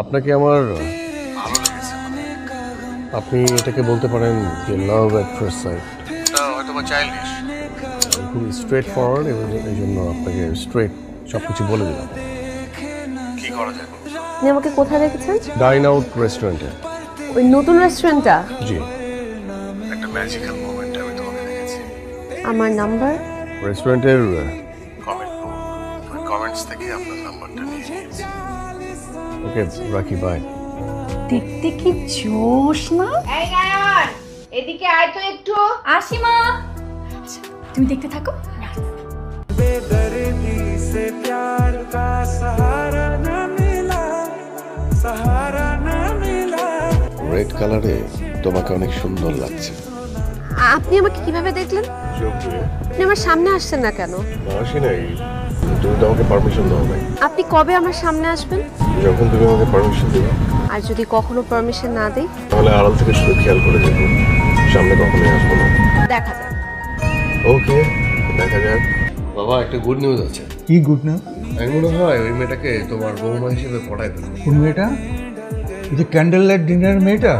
আপনাকে আমার ভালো লেগেছে। আপনি এটাকে বলতে পারেন যে লাভ এট ফার্স্ট সাইট। হয়তো বা চাইল্ডিশ, খুবই স্ট্রেট ফরওয়ার্ড এবং এই জন্য আপনাকে স্ট্রেট সব কিছু বলে দিলাম। কি করা যায়? আপনি আমাকে কোথায় রেখেছেন? ডাইন আউট রেস্টুরেন্টে। ওই নতুন রেস্টুরেন্টটা? জি। একটা ম্যাজিক্যাল মোমেন্ট আমি তোমাকে দেখেছি। আমার নাম্বার? রেস্টুরেন্টের কমেন্টস থেকে আপনার নাম্বারটা নিয়ে নিয়েছি। ওকে, রাখি, বাই। দেখতে কি জোশ না? এই গায়ন, এদিকে আয় তো একটু। আসি মা। তুমি দেখতে থাকো। बेदर्दी से प्यार का सहारा न मिला, सहारा न मिला। রেড কালারে তোমাকে অনেক সুন্দর লাগছে। আপনি আমাকে কিভাবে দেখলেন? আপনি আমার সামনে আসছেন না কেন? আসি নাই, তুমি তো আমাকে পারমিশন দাও নাই। আপনি কবে আমার সামনে আসবেন? যখন তুমি আমাকে পারমিশন দিবে। আর যদি কখনো পারমিশন না দেই? তাহলে আড়াল থেকে শুধু খেয়াল করে দেখো, সামনে কখনোই আসবো না। দেখা যাক। ওকে, দেখা যাক। বাবা, একটা গুড নিউজ আছে। কি গুড নিউজ? আমি মনে হয় ওই মেয়েটাকে তোমার বৌমা হিসেবে পড়াই দেবো। কোন মেয়েটা? এই যে ক্যান্ডেল লাইট ডিনার মেয়েটা?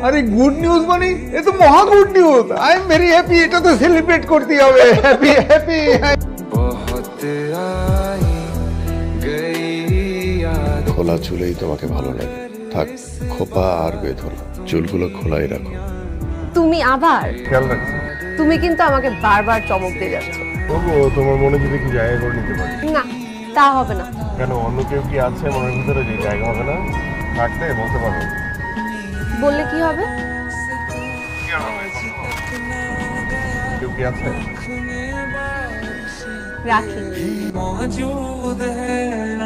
আরে গুড নিউজ মানে এ তো মহা good news. I am very happy. এটা তো সেলিব্রেট করতে হবে। Happy happy. बहुत आई गई याद। খোলা চুলেই তোমাকে ভালো লাগে। থাক, খোপা আর বেঁধো না, চুলগুলো খোলাই রাখো। তুমি আবার? খেয়াল রাখছি। তুমি কিন্তু আমাকে বারবার চমক দিয়ে যাচ্ছ। তবু তোমার মনে যদি কি জায়গা করে নিতে পারি। না, তা হবে না। কেন, অন্য কেউ কি আছে মনের ভিতরে যে জায়গা হবে না? থাকতে বলতে পারো। বললে কি হবে? কেউ কি আছে? রাখি। मौजूद है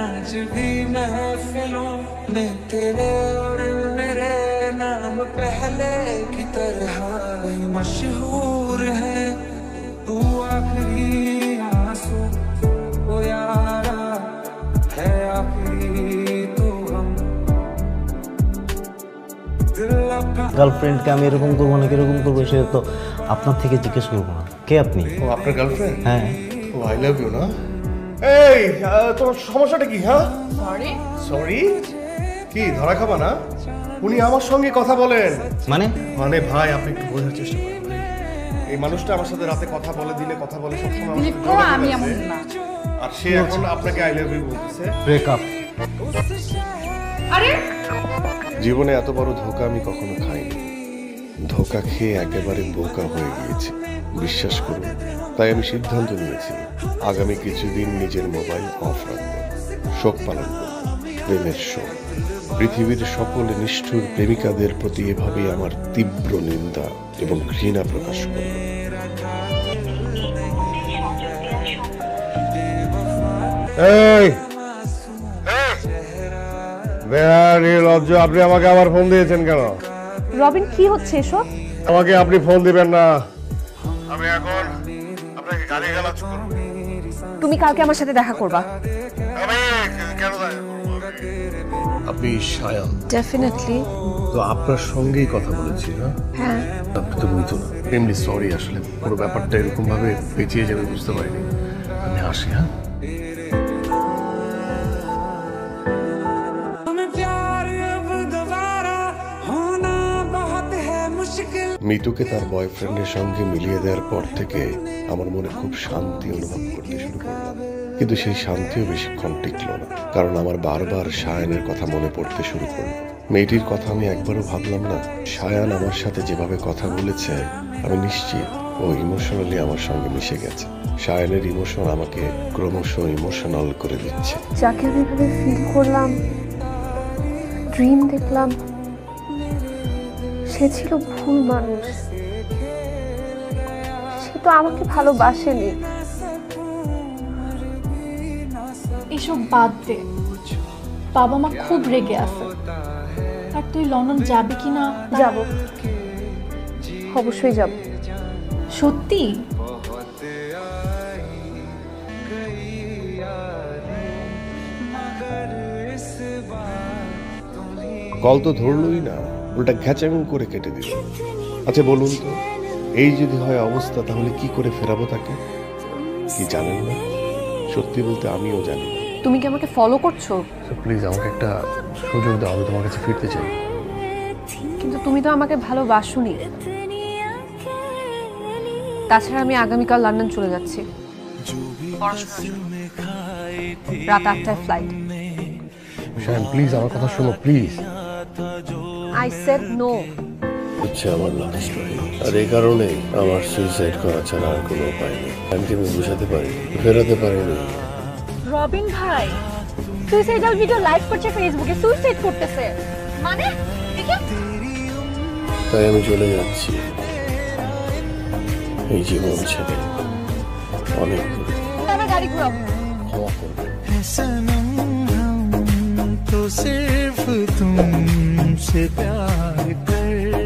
आज भी महफिलों में तेरे और मेरे नाम पहले की तरह ही मशहूर है। तू आखिरी आंसू ओ यारा है, आखिरी तू हम दिल का। গার্লফ্রেন্ডকে আমি এরকম করবো না কিরকম করবো সেটা তো আপনার থেকে জিজ্ঞেস করবো না। কে আপনি? ও আপনার গার্লফ্রেন্ড? হ্যাঁ। ও আই লাভ ইউ না? এই তোমার সমস্যাটা কি? হ্যাঁ, সরি। সরি? কি ধরা খাবা না? উনি আমার সঙ্গে কথা বলেন। মানে ভাই, আপনি একটু বোঝার চেষ্টা করেন ভাই। এই মানুষটা আমার সাথে রাতে কথা বলে, দিনে কথা বলে, সবসময় আমার সাথে যোগাযোগ আমি আছে। এমন না। আর সে এখন আপনাকে আই লাভ ইউ বলতেছে। ব্রেকআপ। আরে জীবনে এত বড় ধোঁকা আমি কখনো খাইনি। ধোঁকা খেয়ে একেবারে বোকা হয়ে গিয়েছি, বিশ্বাস করুন। তাই আমি সিদ্ধান্ত নিয়েছি, আগামী কিছুদিন নিজের মোবাইল অফ রাখবো, শোক পালন করব, প্রেমের শোক। পৃথিবীর সকল নিষ্ঠুর প্রেমিকাদের প্রতি এভাবেই আমার তীব্র নিন্দা এবং ঘৃণা প্রকাশ করব। এই বেহারি লজ্জ, আপনি আমাকে আবার ফোন দিয়েছেন কেন? রবিন, কি হচ্ছে এসব? আমাকে আপনি ফোন দিবেন না। আমি এখন আপনাকে গালিগালাজ করব। তুমি কালকে আমার সাথে দেখা করবা। আমি কেন? আপনি শায়ান? ডেফিনেটলি। তো আপনার সঙ্গেই কথা বলেছি না? হ্যাঁ। আপনি তো বুঝতো না। এমনি সরি, আসলে পুরো ব্যাপারটা এরকম ভাবে পেঁচিয়ে যাবে বুঝতে পারিনি। আমি আসি। হ্যাঁ, মিতুকে তার বয়ফ্রেন্ডের সঙ্গে মিলিয়ে দেওয়ার পর থেকে আমার মনে খুব শান্তি অনুভব করতে শুরু করলাম। কিন্তু সেই শান্তিও বেশিক্ষণ টিকল না, কারণ আমার বারবার সায়ানের কথা মনে পড়তে শুরু করলো। মেয়েটির কথা আমি একবারও ভাবলাম না। সায়ান আমার সাথে যেভাবে কথা বলেছে, আমি নিশ্চিত ও ইমোশনালি আমার সঙ্গে মিশে গেছে। সায়ানের ইমোশন আমাকে ক্রমশ ইমোশনাল করে দিচ্ছে। যাকে আমি এভাবে ফিল করলাম, ড্রিম দেখলাম, সে ছিল ভুল মানুষ। সে তো আমাকে ভালোবাসেনি। এসব বাদ দে, বাবা মা খুব রেগে আছে। আর তুই লন্ডন যাবি কি না? যাব, অবশ্যই যাব। সত্যি? কল তো ধরলই না, উল্টা ঘ্যাচাং করে কেটে দিল। আচ্ছা বলুন তো, এই যদি হয় অবস্থা, তাহলে কি করে ফেরাবো তাকে? কি জানেন না? সত্যি বলতে আমিও জানি না। তুমি কি আমাকে ফলো করছো? প্লিজ আমাকে একটা সুযোগ দাও, আমি তোমার কাছে ফিরতে চাই। কিন্তু তুমি তো আমাকে ভালোবাসোনি। তাছাড়া আমি আগামীকাল লন্ডন চলে যাচ্ছি রাত 8টায় ফ্লাইট। শায়ন প্লিজ আমার কথা শোনো প্লিজ। I said no. হচ্ছে আমার লাভ স্টোরি, আর এই কারণে আমার সুইসাইড করা ছাড়া আর কোনো উপায় নেই। আমি বুঝাতে পারি, ফেরাতে পারিনি। রবিন ভাই সুইসাইডাল ভিডিও লাইভ করছে ফেসবুকে, সুইসাইড করতেছে মানে? তাই আমি চলে যাচ্ছি এই জীবন ছেড়ে অনেক দূরে। আমি গাড়ি ঘুরাবো। ক্ষমা করবে। सनम हम तो सिर्फ तुमसे प्यार कर